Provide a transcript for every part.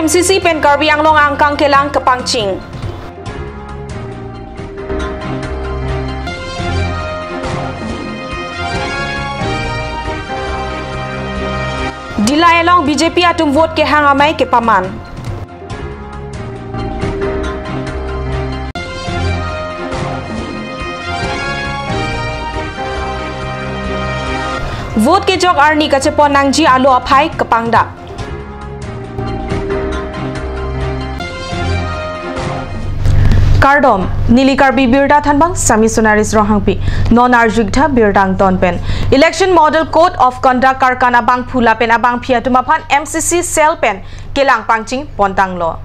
MCC pen Karbi Anglong angkang kelang kepangcing. Dilayalong BJP atum vote ke hangamai ke paman. Vote ke jok arni kacepon nangji alu apai kepangda. Kardom Nili Karbi Birda Thanbang Sami Sunaris Rohangpi non-arjigta Birdang Tonpen Election Model Code of Conduct Karkana Bang Phula Pen Abang Phiatumapan MCC Cell Pen Kelang Pangching Pontang Law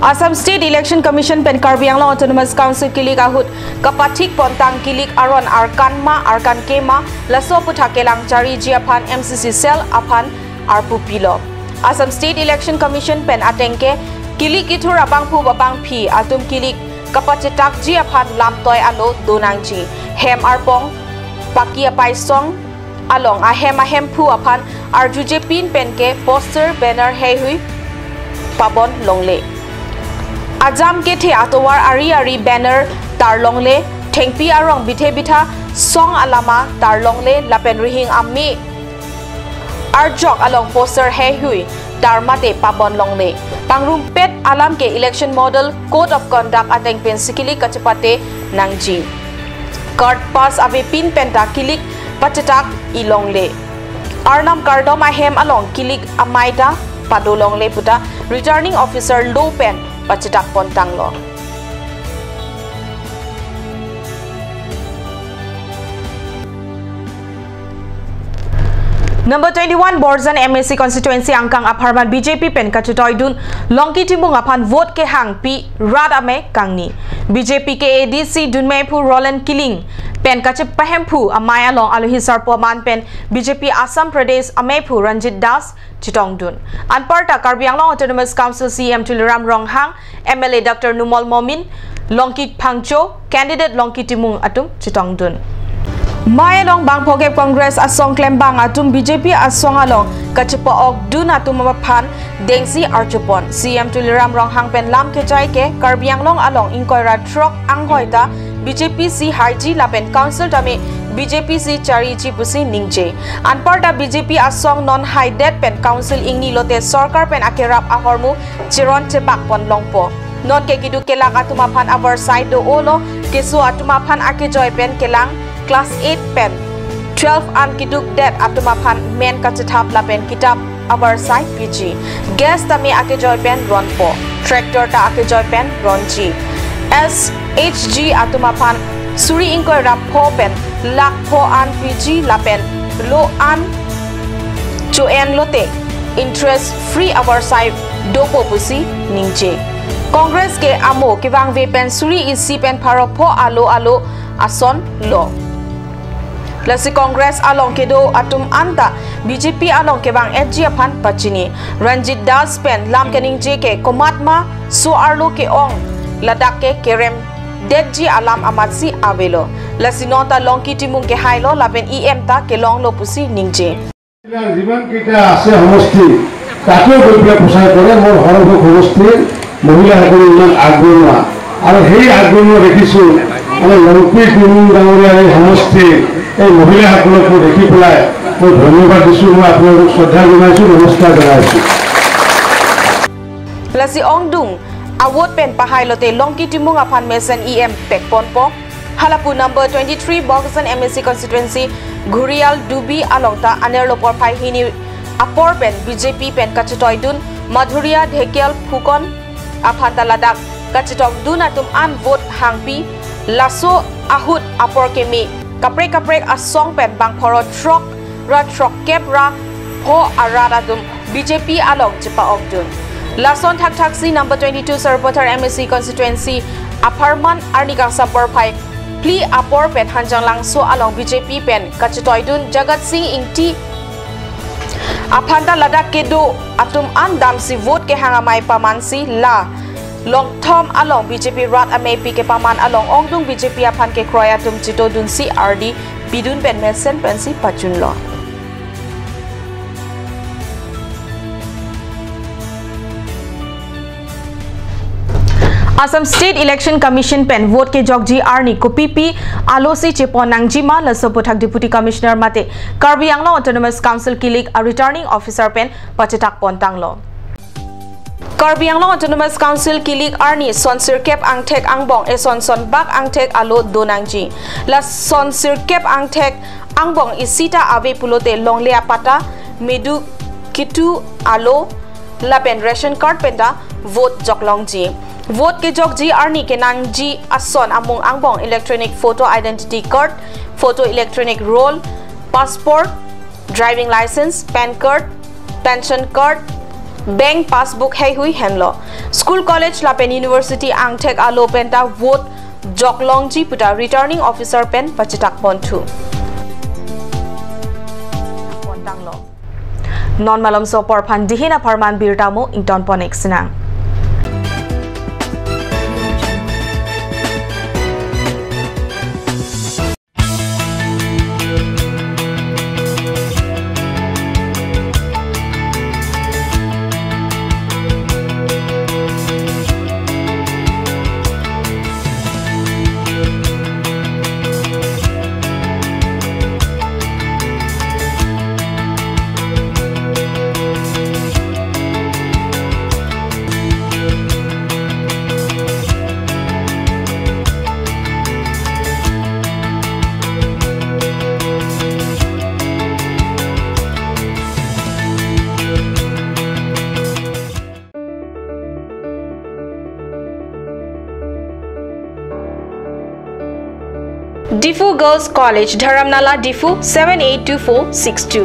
Assam State Election Commission Pen Karbi Anglong Autonomous Council Kilik Ahut Kapatik Pontang Kilik Aron Arkanma Arkan Kema Laso Putha Kelang Jari Jiapan MCC Cell Apan Arpupilo Assam State Election Commission Pen Atengke Kilik Itur Abang Phu Babang Phi Atum Kilik Kapacitak Jiapan Lamtoy Alo Donangji Hem Arpong Pakia Paisong Along Ahem Phu Apan Arjuje Pin Penke Poster Banner Hehui Pabon Longle Ajam Ke The Atowar Ari Banner Tar Longle Thengpi Arong Bithe Bitha Song Alama Tar Longle Lapen Rihing Ami Arjok Along Poster Hehui Darmate Pabon Longle Pangrumpet alam ke election model code of conduct ateng pen sikili kacepate nangji card pass ave pin penta kilik pacetak ilongle arnam kardom ahem along kilik amaida padolongle puta returning officer low pen pacetak pontang lo Number 21 Borzan MSC constituency angkang aparman BJP pen kachitoidun longki timbung apan vote ke hang pi radame kangni BJP ke ADC dunmephu Roland Killing pen kachip pahemphu amaya long aluhisar poman pen BJP Assam Pradesh amephu Ranjit Das chitongdun anparta Karbi Anglong Autonomous Council CM Tuliram Ronghang MLA Dr Numol Momin longki phangcho candidate longki timung atum chitongdun Mayalong Bang Pogep Congress asong klembang atum BJP asong along kacepo ok dun atum mapan dengsi archupon CM Tuliram Ronghang pen lam kejai ke Karbi Anglong along inkoira trok anghoita BJP si haji lapen council tame BJP si chari chi pusi ningje anparta BJP asong non hided pen council ingni lote sarkar pen akerap ahormu chiron chebak pon longpo non ke kidu kelak atumapan our side do olo kesu atumapan akejoy pen kelang Class 8 pen 12 an kiduk det atumapan men kacetap lapen kitab our side PG gas tami akejoy pen ronpo tractor ta akejoy pen ronji SHG atumapan suri ingkoy rapho pen lakpho an PG lapen lo an choen lote interest free our side dopo pusi ningje Congress ke amo kibang ve pen suri isi pen pharopho alo ason lo Lasi Congress along kedo atum anta BJP along kebang FG apan pachini Ranjit Das pen lam kening jeke komatma so arlo ke ong ladak ke kerem deji alam amatsi avelo lasi nota long ki timung ke hailo lapen EM ta ke long lo pusi ningje জীবন কিটা আছে সমষ্টি তাকে গৈ প্ৰচাৰ কৰে মোৰ হৰভ সমষ্টিৰ মহিলাসকলে ইমান আগ্ৰহ আৰু সেই আগ্ৰহ দেখিছো মানে লংকি তিমুং ডাঙৰীয়াৰ এই সমষ্টিৰ এই মহিলাসকলকো দেখি পেলাই মই ধন্যবাদ দিছোঁ মই আপোনালোকক শ্ৰদ্ধা জনাইছোঁ নমস্কাৰ জনাইছোঁ Lasi Ongdung award pen pahai lote longki timung apan mesen EM pekponpo halapu number 23 Boxan MSC constituency Gurial Dubi alongta anerlopor phai hini apor pen BJP pen kachitoidun Madhuria Dhekial Phukon aphanta ladak kachitok dun atum an vote hangpi laso ahut apor kemi kaprek asong pen bang phoro truck kep ra pho arada dum BJP along chipa okdun lason thak si number 22 Sarpothar MSC constituency aparman arnika sapor phai pli apor pen hanjang langso along BJP pen kachitoidun Jagat Singh ingti aphanda ladak kedo atum an dam si vote ke hangamai pamansi la long term along BJP rat amepi ke paman along ongdung BJP aphan ke kroya tum chito dun si RD bidun pen mesen pensi pachun lo Assam State Election Commission pen vote ke jogji arni ko PP alosi chepon nangjima la sopothak Deputy Commissioner mate Karbi Anglong Autonomous Council kilik a returning officer pen pachetak pontanglo. Karbi Anglong Autonomous Council kilik arni sonsir kep angtek angbong e son bak angtek alo donangji la sonsir kep angtek angbong isita ave pulote longlea pata medu kitu alo la pen ration card penda vote joklongji vote ke jokji arni ke nangji ason among angbong electronic photo identity card photo electronic roll passport driving license pan card pension card bank passbook hai hui henlo school college la pen university angthek alo penta vote joklongji puta returning officer pen pachitak pontu pontanglo non malom so por phan dihina farman birtamo ington ponek sinang. Diffu Girls College, Dharamnala, Diffu 782462.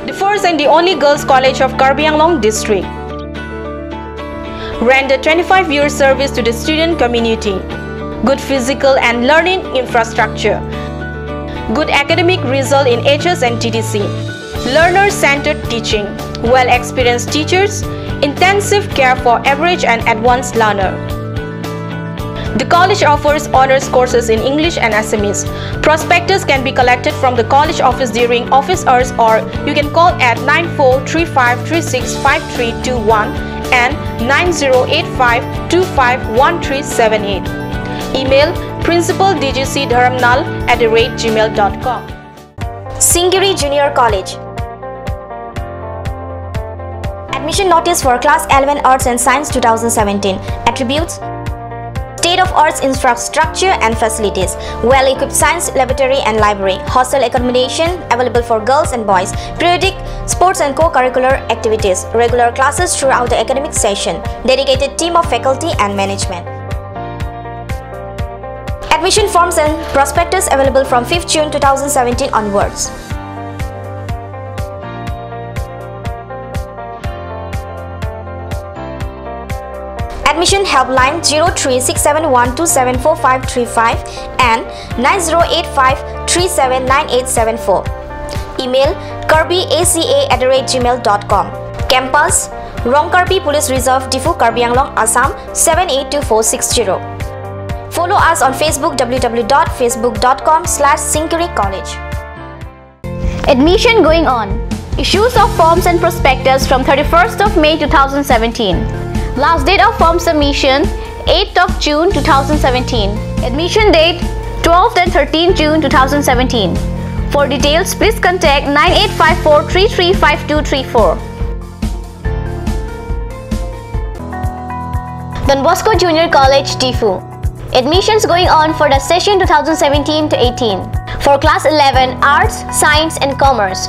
The first and the only girls' college of Karbi Anglong district. Rendered 25 years service to the student community. Good physical and learning infrastructure. Good academic result in HS and TTC. Learner-centered teaching. Well-experienced teachers. Intensive care for average and advanced learner. The college offers honors courses in English and Assamese. Prospectus can be collected from the college office during office hours, or you can call at 9435365321 and 9085251378. Email principaldgcdharamnal@gmail.com. Singiri Junior College. Admission notice for Class 11 Arts and Science 2017. Attributes: state-of-art infrastructure and facilities, well-equipped science laboratory and library, hostel accommodation available for girls and boys, periodic sports and co-curricular activities, regular classes throughout the academic session, dedicated team of faculty and management. Admission forms and prospectus available from 5th June 2017 onwards. Admission helpline 036712745535 and 9085379874. Email karbiaca@gmail.com. Campus Rongkarbi Police Reserve, Diffu, Karbi Anglong, Assam 782460. Follow us on Facebook www.facebook.com/Singiri College. Admission going on. Issues of forms and prospectus from 31st of May 2017. Last date of form submission 8th of June 2017. Admission date 12th and 13th June 2017. For details, please contact 9854335234. Don Bosco Junior College, Diffu. Admissions going on for the session 2017 to 18 for Class 11 Arts, Science and Commerce.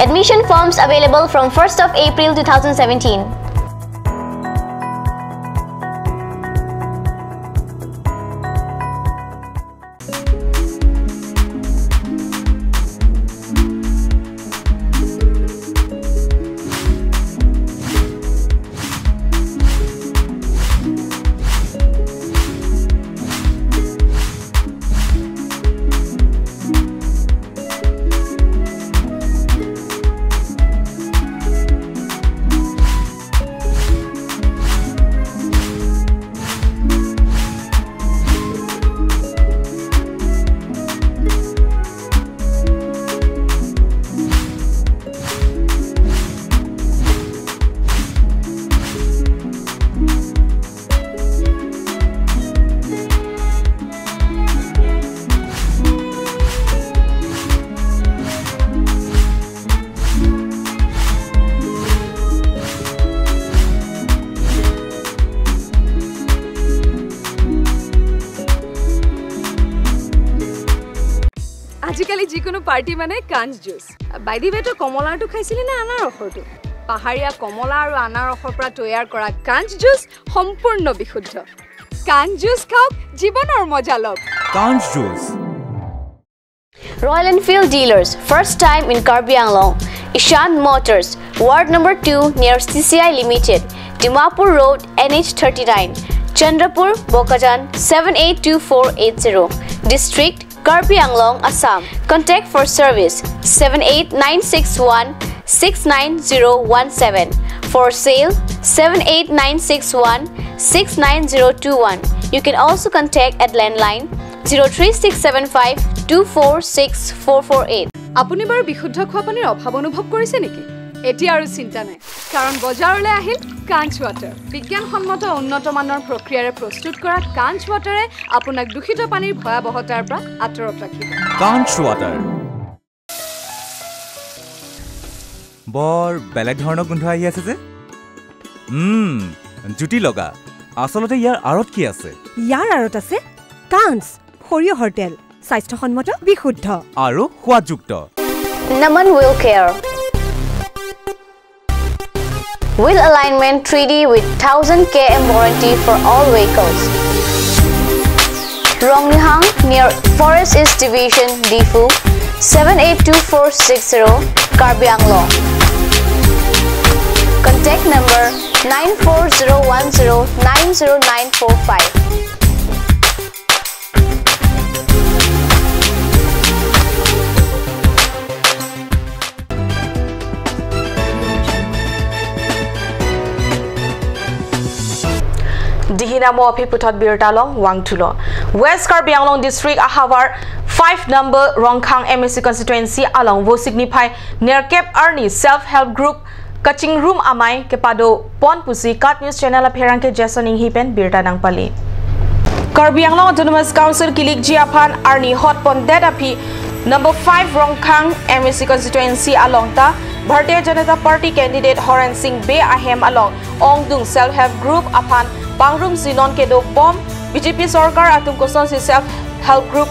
Admission forms available from 1st of April 2017. আজিকালি যিকোনো party মানে কাঞ্চ juice বাইদি বেটো কমলাটো খাইছিলি না আনাৰসৰটো পাহাৰীয়া কমলা আৰু আনাৰসৰ পৰা তৈয়াৰ কৰা কাঞ্চ জুচ সম্পূৰ্ণ বিশুদ্ধ কাঞ্চ জুচ খাওক জীৱনৰ মজা লওক কাঞ্চ juice Royal Enfield dealers, first time in Karbi Anglong. Ishan Motors, Ward number 2 near CCI Limited, Dimapur Road, NH39, Chandrapur, Bokajan 782480. District, Karbi Anglong, Assam. Contact for service 78961 69017. For sale 78961 69021. You can also contact at landline 03675 246448. আপুনি বাৰু বিশুদ্ধ খোৱা পানীৰ অভাৱ অনুভৱ কৰিছে নেকি এতিয়া আৰু চিন্তা নাই কাৰণ বজাৰলৈ আহিল কাঞ্চ ৱাটাৰ বিজ্ঞানসন্মত উন্নত মানৰ প্ৰক্ৰিয়াৰে প্ৰস্তুত কৰা কাঞ্চ ৱাটাৰে আপোনাক দূষিত পানীৰ ভয়াৱহতাৰ পৰা আঁতৰত ৰাখিব কাঞ্চ ৱাটাৰ বৰ বেলেগ ধৰণৰ গোন্ধ আহি আছে যে জুটি লগা আসলতে ইয়াৰ আৰত কি আছে ইয়াৰ আৰত আছে কাঞ্চ সৰিয়হৰ তেল স্বাস্থ্যসন্মত বিশুদ্ধ আৰু সোৱাদযুক্ত Naman Wheel Care. Wheel alignment 3D with 1000 km warranty for all vehicles. Rongnihang near Forest East Division, Difu, 782460, Karbi Anglong. Contact number 94010-90945. Dihinamo Piputot Birtalong, Wangtulo. West Karbi Anglong District, Ahawar, 5 number Rongkhang MSC constituency along wo signify near Cape Arni self-help group Kaching room amai kepado pon pusi kat news channel apherang ke Jason Inghipen Birta nang pali. Karbi Anglong Autonomous Council Kilik Jiapan Arni hot pon dead api number 5 Rongkhang MSC constituency along ta Bharatiya Janata Party candidate Horan Singh Be Ahem along Ongdung self-help group apan Pangrum Zinon Kedo Bom BJP Sarkar Atum Koson si self-help group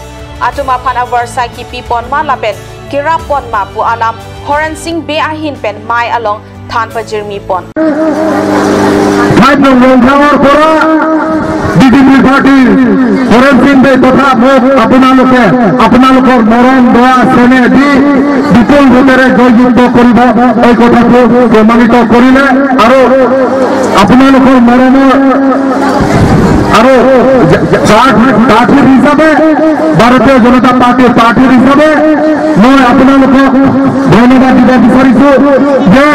Atum apan awar Saiki Pi Pon Ma Lapen Kira Pon Ma Pu Alam Horan Singh Be Ahin Pen Mai along Than Pajirmi Pon. BJP Party Horan Singh Be Totha আপোনালোকৰ মৰম দয়া চেনে দি বিপুল ভোটেৰে জয়যুক্ত কৰিব এই কথাটো প্ৰমাণিত কৰিলে আৰু আপোনালোকৰ মৰমৰ আৰু পাৰ্টিৰ হিচাপে ভাৰতীয় জনতা পাৰ্টিৰ হিচাপে মই আপোনালোকক ধন্যবাদ দিব বিচাৰিছো যে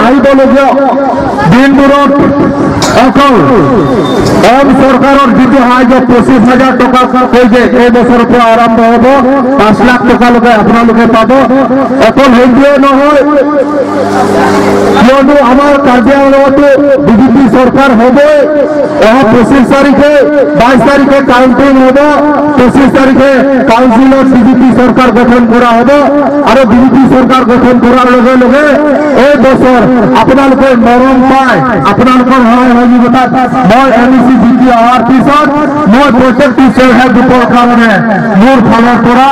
আহিবলগীয়া দিনবোৰত অকল অসম চৰকাৰৰ যিটো সাহায্য 25,000 টকা কৈছে এই বছৰৰ পৰা আৰম্ভ হ'ব 5 লাখ টকালৈকে আপোনালোকে পাব অকল সেইটোৱে নহয় কিয়নো আমাৰ কাৰ্বি আংলঙতো বিজেপি চৰকাৰ হ'ব 25 তাৰিখে 22 তাৰিখে কাউন্টিং হ'ব 25 তাৰিখে কাউন্সিলত বিজেপি চৰকাৰ গঠন কৰা হ'ব আৰু বিজেপি চৰকাৰ গঠন কৰাৰ লগে লগে এই বছৰ আপোনালোকে মৰম পায় আপোনালোকৰ সহায় সহযোগিতা মই এমএসি জিতি অহাৰ পিছত মই প্ৰত্যেকটো চেলহেল্প গ্ৰুপৰ কাৰণে মোৰ ফালৰ পৰা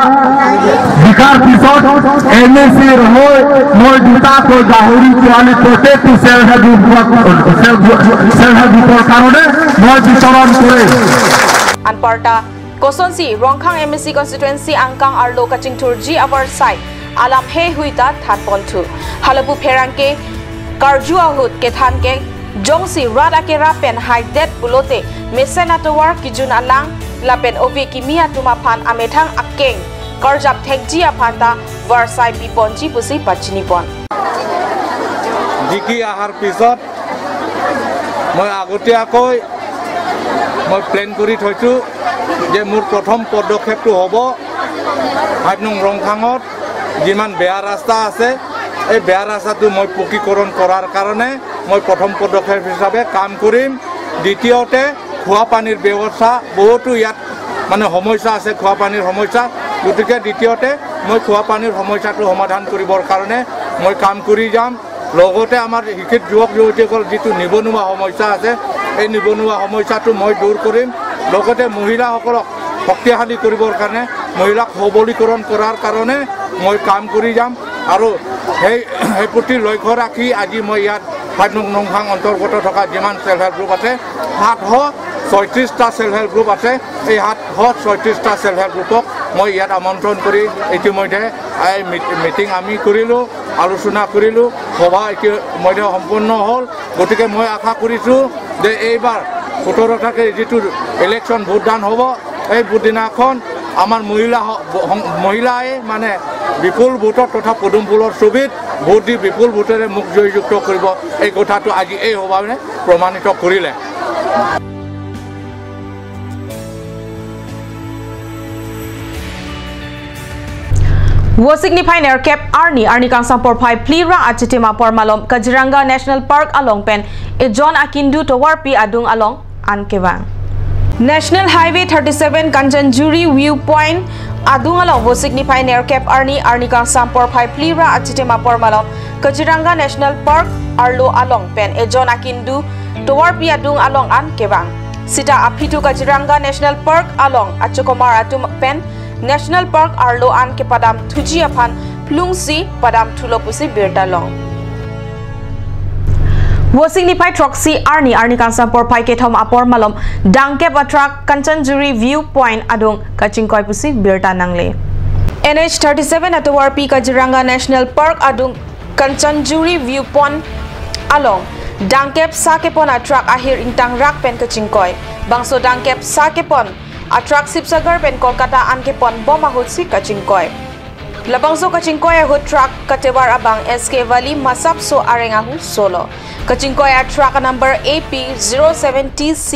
বিকাৰ পিছত এমএসিৰ হৈ মই দুটাকৈ গাহৰি পোৱালি প্ৰত্যেকটো চেলহেল্প গ্ৰুপৰ কাৰণে মই বিতৰণ কৰিম Anparta Kosonsi Rongkhang MSC constituency Angkang Arlo Kaching Turji our side Alam He Huita Than Pontu Halapu Peranke Karjua Hut Kethanke Jongsi Radakera Pen High Dead Bulote Mesenatowar Kijun Alang Lapen Ovi Kimia Tumapan Ametang Akeng Karjap Tekji Apanta Varsai Piponji Pusi Pachinipon Diki Ahar Pisot Moi Agutiakoi মই plan কৰি থৈছো যে মোৰ প্ৰথম পদক্ষেপটো হ'ব 5 নং ৰংখাঙত যিমান বেয়া ৰাস্তা আছে এই বেয়া ৰাস্তাটো মই পকীকৰণ কৰাৰ কাৰণে মই প্ৰথম পদক্ষেপ হিচাপে কাম কৰিম দ্বিতীয়তে খোৱা পানীৰ ব্যৱস্থা বহুতো ইয়াত মানে সমস্যা আছে খোৱা পানীৰ সমস্যা গতিকে দ্বিতীয়তে মই খোৱা পানীৰ সমস্যাটো সমাধান কৰিবৰ কাৰণে মই কাম কৰি যাম লগতে আমাৰ শিক্ষিত যুৱক যুৱতীসকল যিটো নিবনুৱা সমস্যা আছে এই নিবনুৱা সমস্যাটো মই দূৰ কৰিম লগতে মহিলাসকলক শক্তিশালী কৰিবৰ কাৰণে মহিলাক সবলীকৰণ কৰাৰ কাৰণে মই কাম কৰি যাম আৰু সেই প্ৰতি লক্ষ্য ৰাখি আজি মই ইয়াত 5 নং নংখাং অন্তৰ্গত থকা যিমান সেল্ফ হেল্প গ্ৰুপ আছে 736টা সেল্ফ হেল্প গ্ৰুপ আছে এই 736টা সেল্ফ হেল্প গ্ৰুপক মই ইয়াত আমন্ত্ৰণ কৰি ইতিমধ্যে মিটিং আমি কৰিলোঁ আলোচনা কৰিলোঁ সভা ইতিমধ্যে সম্পূৰ্ণ হ'ল গতিকে মই আশা কৰিছোঁ যে এইবাৰ 17 তাৰিখে যিটো ইলেকশ্যন ভোটদান হ'ব এই ভোটদিনাখন আমাৰ মহিলাই মানে বিপুল ভোটত তথা পদুম ফুলৰ ছবিত ভোট দি বিপুল ভোটেৰে মোক জয়যুক্ত কৰিব এই কথাটো আজি এই সভাৱে প্ৰমাণিত কৰিলে Wo signify ner cap Arni kangsang porpai plira achitima pormalom Kaziranga National Park along pen e John Akindu towarpi adung along ankewang National Highway 37 Kanchanjuri viewpoint adung along wo signify ner cap Arni kangsang porpai plira achitima pormalom Kaziranga National Park arlo along pen e John Akindu towarpi adung along ankewang Sita apitu Kaziranga National Park along achokomar atum pen National Park arlo an ke padam thuji aphan plungsi padam thulopusi birtalong wo signify troxy Arni kangsang porpai ke thom apor malom dangke attract Kanchanjuri viewpoint adung kachingkoi pusi birta nangle NH 37 atowar pi Kaziranga National Park adung Kanchanjuri viewpoint along dangkep sakepon attract ahir intang rak pen kachingkoi bangso dangkep sakepon attract Sipsagar pen Kolkata anke pon boma hutsi kachingkoi labangso kachingkoi ahut truck katewar abang SK Valley masapso arengahu solo kachingkoi attract number AP 070C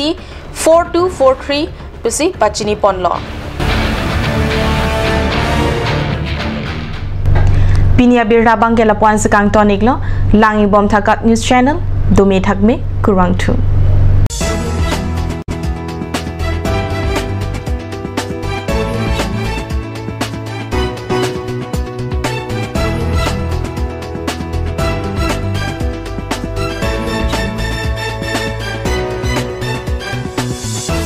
4243 pisi pachini ponlo pinia birda bangela pon sekang toniklo langi bom thakat news channel dumi thakme kurang thu